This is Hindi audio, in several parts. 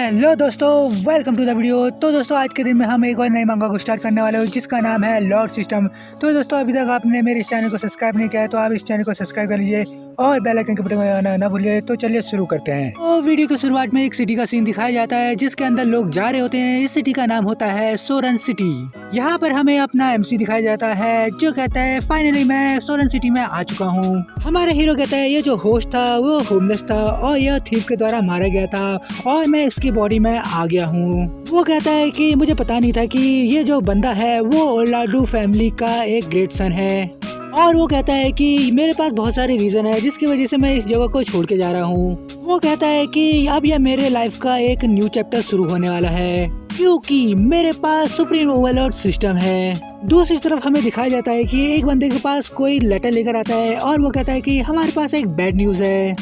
हेलो दोस्तों, वेलकम टू द वीडियो। तो दोस्तों आज के दिन में हम एक और नई मंगा को स्टार्ट करने वाले हो जिसका नाम है लॉर्ड सिस्टम। तो दोस्तों अभी तक आपने मेरे इस चैनल को सब्सक्राइब नहीं किया है तो आप इस चैनल को सब्सक्राइब कर लीजिए और बेल आइकन के बटन को दबाना ना भूलिए। तो चलिए शुरू करते हैं। तो वीडियो की शुरुआत में एक सिटी का सीन दिखाया जाता है जिसके अंदर लोग जा रहे होते हैं। इस सिटी का नाम होता है सोरन सिटी। यहाँ पर हमें अपना MC दिखाया जाता है जो कहता है फाइनली मैं सोरन सिटी में आ चुका हूँ। हमारा हीरो कहता है ये जो होस्ट था वो होमलेस था और यह थीफ के द्वारा मारा गया था और मैं इसकी बॉडी में आ गया हूँ। वो कहता है कि मुझे पता नहीं था कि ये जो बंदा है वो ओलाडू फैमिली का एक ग्रेट सन है और वो कहता है कि मेरे पास बहुत सारे रीजन है जिसकी वजह से मैं इस जगह को छोड़ के जा रहा हूँ। वो कहता है कि अब यह मेरे लाइफ का एक न्यू चैप्टर शुरू होने वाला है क्योंकि मेरे पास सुप्रीम ओवरलॉर्ड सिस्टम है। दूसरी तरफ हमें दिखाया जाता है कि एक बंदे के पास कोई लेटर लेकर आता है और वो कहता है कि हमारे पास एक बैड न्यूज़ है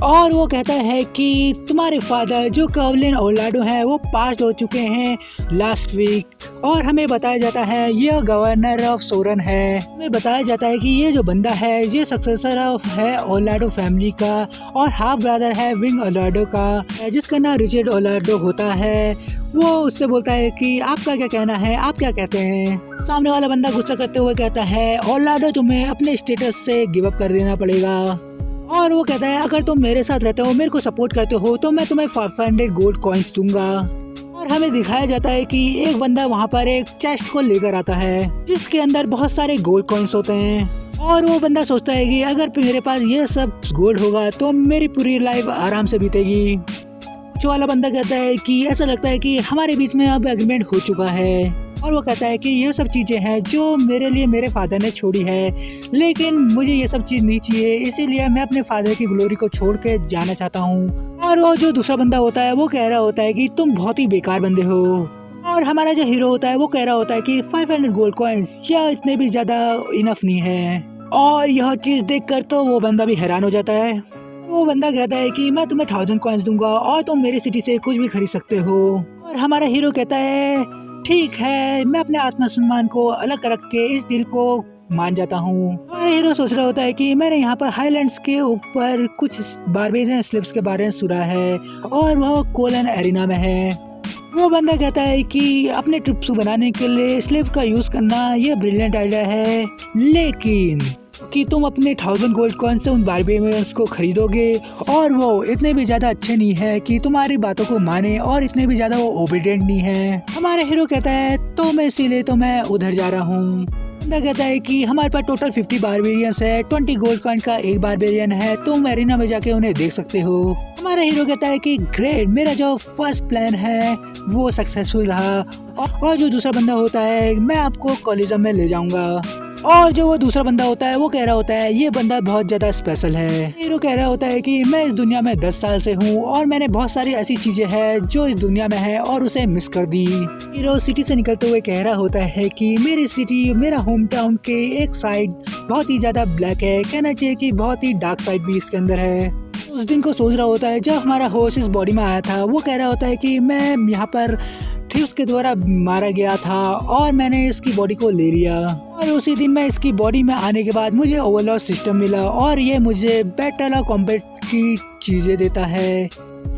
और वो कहता है कि तुम्हारे फादर जो कवलिन ओलाडो हैं वो पास हो चुके हैं लास्ट वीक और हमें बताया जाता है यह गवर्नर ऑफ सोरन है। हमें बताया जाता है कि ये जो बंदा है ये सक्सेसर ऑफ है ओलाडो फैमिली का और हाफ ब्रदर है विंग ओलाडो का जिसका नाम रिचर्ड ओलाडो होता है। वो उससे बोलता है कि आपका क्या कहना है, आप क्या कहते हैं। सामने वाला बंदा गुस्सा करते हुए कहता है ओलाडो तुम्हें अपने स्टेटस से गिव अप कर देना पड़ेगा और वो कहता है अगर तुम मेरे साथ रहते हो, मेरे को सपोर्ट करते हो तो मैं तुम्हें 500 गोल्ड कॉइन्स दूंगा। और हमें दिखाया जाता है कि एक बंदा वहाँ पर एक चेस्ट को लेकर आता है जिसके अंदर बहुत सारे गोल्ड कॉइन्स होते हैं और वो बंदा सोचता है कि अगर मेरे पास ये सब गोल्ड होगा तो मेरी पूरी लाइफ आराम से बीतेगी। जो वाला बंदा कहता है कि ऐसा लगता है कि हमारे बीच में अब एग्रीमेंट हो चुका है और वो कहता है कि ये सब चीज़ें हैं जो मेरे लिए मेरे फादर ने छोड़ी है लेकिन मुझे ये सब चीज़ नहीं चाहिए, इसीलिए मैं अपने फादर की ग्लोरी को छोड़ के जाना चाहता हूँ। और वो जो दूसरा बंदा होता है वो कह रहा होता है कि तुम बहुत ही बेकार बंदे हो और हमारा जो हीरो होता है वो कह रहा होता है कि 500 गोल्ड कॉइन्स या इतने भी ज़्यादा इनफ नहीं है। और यह चीज़ देख कर तो वो बंदा भी हैरान हो जाता है। वो बंदा कहता है कि मैं तुम्हें 1000 कॉइन्स दूंगा और तुम मेरी सिटी से कुछ भी खरीद सकते हो। और हमारा हीरो कहता है ठीक है, मैं अपने आत्मसम्मान को अलग रख के इस डील को मान जाता हूँ। हमारा हीरो सोच रहा होता है कि मैंने यहाँ पर हाईलैंड्स के ऊपर कुछ बारबेरियन स्लिप्स के बारे में सुना है और वह कोलन एरिना में है। वो बंदा कहता है कि अपने ट्रिप्स बनाने के लिए स्लिप का यूज करना ये ब्रिलियंट आइडिया है लेकिन कि तुम अपने 1000 गोल्ड कॉइन से उन बारबेरियंस को खरीदोगे और वो इतने भी ज्यादा अच्छे नहीं है कि तुम्हारी बातों को माने और इतने भी ज्यादा वो ओबीडिएंट नहीं है। हमारा हीरो कहता है तो मैं इसीलिए तो मैं उधर जा रहा हूँ। बंदा कहता है कि हमारे पास टोटल 50 बारबेरियंस है, 20 गोल्ड कॉइन का एक बारबेरियन है, तुम एरिना में जाके उन्हें देख सकते हो। हमारा हीरो कहता है कि ग्रेट, मेरा जो फर्स्ट प्लान है वो सक्सेसफुल रहा और जो दूसरा बंदा होता है मैं आपको कॉलेज में ले जाऊंगा। और जो वो दूसरा बंदा होता है वो कह रहा होता है ये बंदा बहुत ज्यादा स्पेशल है। हीरो कह रहा होता है कि मैं इस दुनिया में 10 साल से हूँ और मैंने बहुत सारी ऐसी चीजें हैं जो इस दुनिया में है और उसे मिस कर दी। हीरो सिटी से निकलते हुए कह रहा होता है कि मेरी सिटी, मेरा होम टाउन के एक साइड बहुत ही ज्यादा ब्लैक है, कहना चाहिए कि बहुत ही डार्क साइड भी इसके अंदर है। उस दिन को सोच रहा होता है जब हमारा होस्ट इस बॉडी में आया था। वो कह रहा होता है कि मैं यहाँ पर थीव्स के द्वारा मारा गया था और मैंने इसकी बॉडी को ले लिया और उसी दिन मैं इसकी बॉडी में आने के बाद मुझे ओवरलॉर्ड सिस्टम मिला और ये मुझे बैटल ऑफ कॉम्बैट की चीज़ें देता है।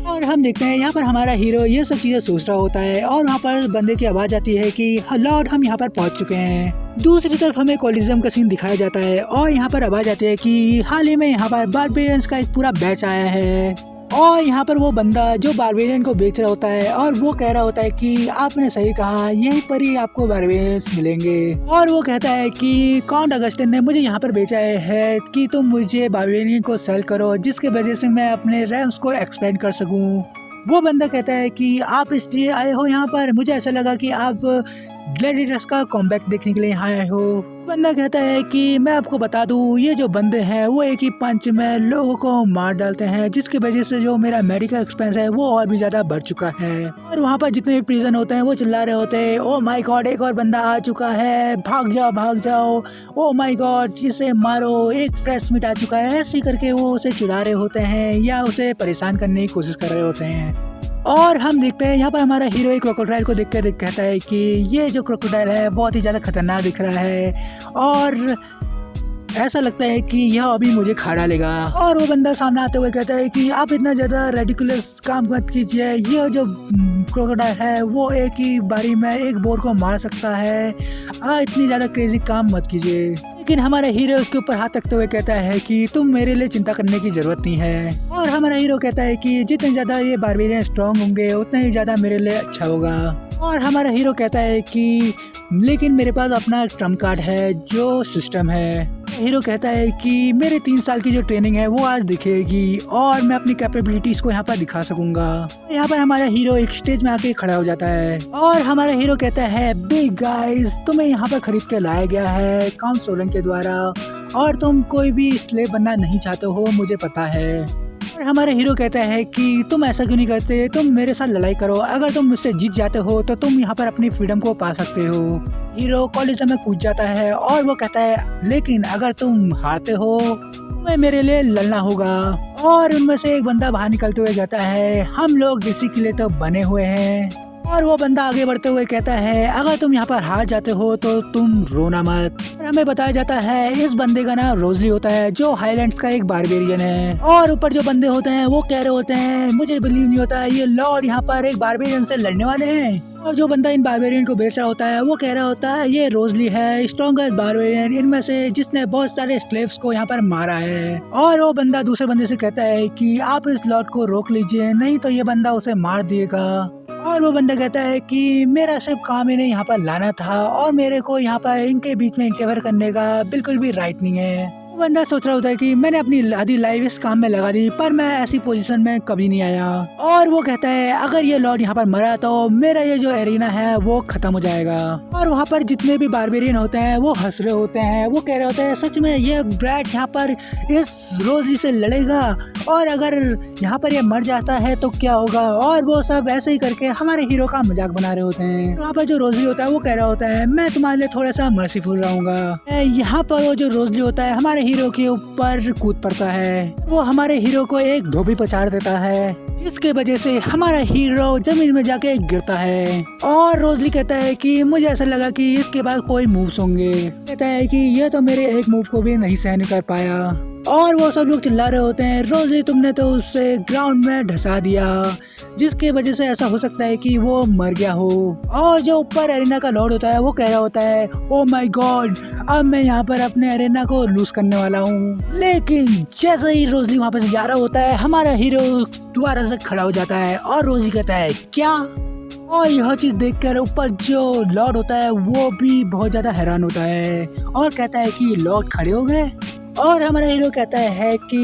और हम देखते हैं यहाँ पर हमारा हीरो ये सब चीज़ें सोच रहा होता है और वहाँ पर बंदे की आवाज़ आती है कि लॉर्ड हम यहाँ पर पहुँच चुके हैं। दूसरी तरफ हमें कॉलिज्म का सीन दिखाया जाता है और यहाँ पर आवाज़ आती है कि हाल ही में यहाँ पर बारबेरियंस का एक पूरा बैच आया है और यहाँ पर वो बंदा जो बारबेरियन को बेच रहा होता है और वो कह रहा होता है कि आपने सही कहा, यहीं पर ही आपको बारबेरियंस मिलेंगे। और वो कहता है कि काउंट अगस्टन ने मुझे यहाँ पर बेचा है कि तुम मुझे बारबेरियन को सेल करो जिसके वजह से मैं अपने रैम्स को एक्सपेंड कर सकूँ। वो बंदा कहता है कि आप इसलिए आए हो यहाँ पर, मुझे ऐसा लगा कि आप ग्लैडिएटर्स का कॉम्बैट देखने के लिए यहाँ आए हो। बंदा कहता है कि मैं आपको बता दूं ये जो बंदे हैं वो एक ही पंच में लोगों को मार डालते हैं जिसकी वजह से जो मेरा मेडिकल एक्सपेंस है वो और भी ज्यादा बढ़ चुका है। और वहाँ पर जितने भी प्रिजन होते हैं वो चिल्ला रहे होते हैं ओ माय गॉड, एक और बंदा आ चुका है, भाग जाओ भाग जाओ, ओ माय गॉड इसे मारो, एक फ्रेश मीट आ चुका है। ऐसे करके वो उसे चिढ़ा रहे होते हैं या उसे परेशान करने की कोशिश कर रहे होते हैं। और हम देखते हैं यहाँ पर हमारा हीरो एक क्रोकोडाइल को देखकर कहता है कि ये जो क्रोकोडाइल है बहुत ही ज़्यादा खतरनाक दिख रहा है और ऐसा लगता है कि यह अभी मुझे खा डालेगा। और वो बंदा सामने आते हुए कहता है कि आप इतना ज्यादा रेडिकुलस काम मत कीजिए, यह जो क्रोकोडाइल है वो एक ही बारी में एक बोर को मार सकता है, इतनी ज्यादा क्रेजी काम मत कीजिए। लेकिन हमारा हीरो उसके ऊपर हाथ रखते हुए कहता है कि तुम मेरे लिए चिंता करने की जरूरत नहीं है। और हमारा हीरो कहता है कि जितने ज्यादा ये बारबेरियन स्ट्रांग होंगे उतना ही ज्यादा मेरे लिए अच्छा होगा। और हमारा हीरो कहता है कि लेकिन मेरे पास अपना ट्रम्प कार्ड है जो सिस्टम है। हीरो कहता है कि मेरे 3 साल की जो ट्रेनिंग है वो आज दिखेगी और मैं अपनी कैपेबिलिटीज को यहाँ पर दिखा सकूंगा। यहाँ पर हमारा हीरो एक स्टेज में आके खड़ा हो जाता है और हमारा हीरो कहता है बिग गाइस, तुम्हें यहाँ पर खरीद के लाया गया है काउंट सोलन के द्वारा और तुम कोई भी स्लेव बनना नहीं चाहते हो, मुझे पता है। और हमारा हीरो कहता है कि तुम ऐसा क्यों नहीं करते, तुम मेरे साथ लड़ाई करो, अगर तुम मुझसे जीत जाते हो तो तुम यहाँ पर अपनी फ्रीडम को पा सकते हो। हीरो कॉलेज में कूद जाता है और वो कहता है लेकिन अगर तुम हारते हो तुम्हें मेरे लिए लड़ना होगा। और उनमें से एक बंदा बाहर निकलते हुए कहता है हम लोग इसी के लिए तो बने हुए हैं। और वो बंदा आगे बढ़ते हुए कहता है अगर तुम यहाँ पर हार जाते हो तो तुम रोना मत। और हमें बताया जाता है इस बंदे का नाम रोजली होता है जो हाईलैंड्स का एक बारबेरियन है। और ऊपर जो बंदे होते हैं वो कह रहे होते हैं मुझे बिलीव नहीं होता ये लॉर्ड यहाँ पर एक बारबेरियन से लड़ने वाले हैं। और जो बंदा इन बारबेरियन को बेच रहा होता है वो कह रहा होता है ये रोजली है स्ट्रॉन्गेस्ट बारबेरियन इनमें से जिसने बहुत सारे स्लेव्स को यहाँ पर मारा है। और वो बंदा दूसरे बंदे से कहता है कि आप इस लॉर्ड को रोक लीजिए नहीं तो ये बंदा उसे मार देगा। और वो बंदा कहता है कि मेरा सिर्फ काम इन्हें यहाँ पर लाना था और मेरे को यहाँ पर इनके बीच में इंटरफेयर करने का बिल्कुल भी राइट नहीं है। वो बंदा सोच रहा होता है कि मैंने अपनी आधी लाइफ इस काम में लगा दी पर मैं ऐसी पोजीशन में कभी नहीं आया। और वो कहता है अगर ये लॉर्ड यहाँ पर मरा तो मेरा ये जो एरिना है वो खत्म हो जाएगा। और वहाँ पर जितने भी बारबेरियन होते हैं वो हंस रहे होते हैं, वो कह रहे होते हैं सच में ये ब्रैड यहाँ पर इस रोजली से लड़ेगा और अगर यहाँ पर ये मर जाता है तो क्या होगा। और वो सब ऐसे ही करके हमारे हीरो का मजाक बना रहे होते हैं। वहाँ पर जो रोजली होता है वो कह रहा होता है मैं तुम्हारे लिए थोड़ा सा मर्सीफुल रहूंगा। यहाँ पर वो जो रोजली होता है हमारे हीरो के ऊपर कूद पड़ता है, वो हमारे हीरो को एक धोबी पछाड़ देता है जिसके वजह से हमारा हीरो जमीन में जाके गिरता है। और रोजली कहता है कि मुझे ऐसा लगा कि इसके बाद कोई मूव्स होंगे। कहता है कि यह तो मेरे एक मूव को भी नहीं सहन कर पाया। और वो सब लोग चिल्ला रहे होते हैं रोजी तुमने तो उससे ग्राउंड में ढसा दिया जिसकी वजह से ऐसा हो सकता है कि वो मर गया हो। और जो ऊपर एरिना का लॉर्ड होता है वो कह रहा होता है ओ माय गॉड अब मैं यहाँ पर अपने एरिना को लूज करने वाला हूँ। लेकिन जैसे ही रोजी वहाँ पे से जा रहा होता है हमारा हीरो दोबारा से खड़ा हो जाता है और रोजी कहता है क्या। और यह चीज देखकर ऊपर जो लॉर्ड होता है वो भी बहुत ज्यादा हैरान होता है और कहता है कि लॉर्ड खड़े हो गए। और हमारा हीरो कहता है कि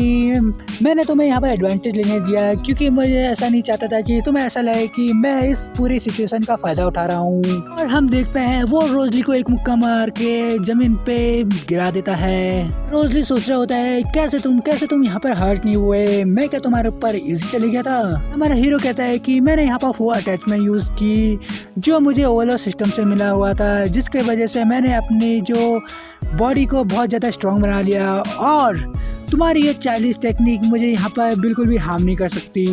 मैंने तुम्हें यहाँ पर एडवांटेज लेने दिया क्योंकि मुझे ऐसा नहीं चाहता था कि तुम्हें ऐसा लगे कि मैं इस पूरी सिचुएशन का फायदा उठा रहा हूँ। और हम देखते हैं वो रोजली को एक मुक्का मार के जमीन पे गिरा देता है। रोजली सोच रहा होता है कैसे तुम यहाँ पर हर्ट नहीं हुए, मैं क्या तुम्हारे ऊपर इजी चले गया था। हमारा हीरो कहता है कि मैंने यहाँ पर वो अटैचमेंट यूज की जो मुझे ओवरलॉड सिस्टम से मिला हुआ था जिसके वजह से मैंने अपनी जो बॉडी को बहुत ज़्यादा स्ट्रॉन्ग बना लिया और तुम्हारी ये चाइल्डिश टेक्निक मुझे यहाँ पर बिल्कुल भी हार्म नहीं कर सकती।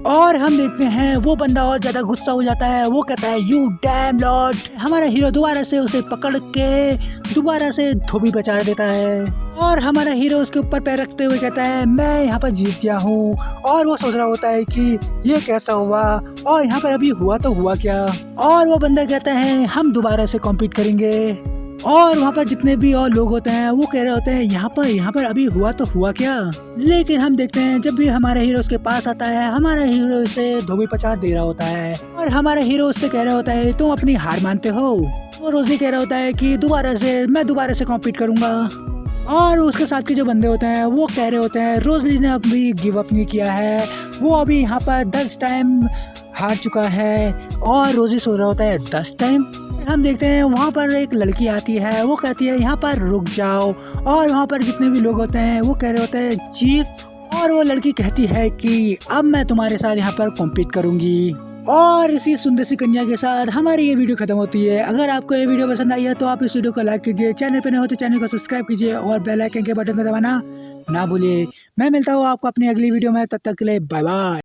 और हम देखते हैं वो बंदा और ज़्यादा गुस्सा हो जाता है, वो कहता है यू डैम लॉर्ड। हमारा हीरो दोबारा से उसे पकड़ के दोबारा से धोबी पछाड़ देता है और हमारा हीरो उसके ऊपर पैर रखते हुए कहता है मैं यहाँ पर जीत गया हूँ। और वो सोच रहा होता है कि ये कैसा हुआ और यहाँ पर अभी हुआ तो हुआ क्या। और वो बंदा कहता है हम दोबारा से कॉम्पीट करेंगे। और वहाँ पर जितने भी और लोग होते हैं वो कह रहे होते हैं यहाँ पर अभी हुआ तो हुआ क्या। लेकिन हम देखते हैं जब भी हमारा हीरो उसके पास आता है हमारा हीरो उसे धोबी पछाड़ दे रहा होता है और हमारा हीरो उससे कह रहा होता है तुम अपनी हार मानते हो। वो रोजली कह रहा होता है कि मैं दोबारा से कॉम्पीट करूंगा। और उसके साथ के जो बंदे होते हैं वो कह रहे होते हैं रोजली ने अभी गिव अप नहीं किया है, वो अभी यहाँ पर 10 टाइम हार चुका है। और रोजी सोच रहा होता है 10 टाइम। हम देखते हैं वहाँ पर एक लड़की आती है, वो कहती है यहाँ पर रुक जाओ। और वहाँ पर जितने भी लोग होते हैं वो कह रहे होते हैं चीफ। और वो लड़की कहती है कि अब मैं तुम्हारे साथ यहाँ पर कॉम्पीट करूँगी। और इसी सुंदर सी कन्या के साथ हमारी ये वीडियो खत्म होती है। अगर आपको ये वीडियो पसंद आई है तो आप इस वीडियो को लाइक कीजिए, चैनल पे नए हो तो चैनल को सब्सक्राइब कीजिए और बेल आइकन के बटन को दबाना ना भूलिए। मैं मिलता हूँ आपको अपनी अगली वीडियो में, तब तक के लिए बाय बाय।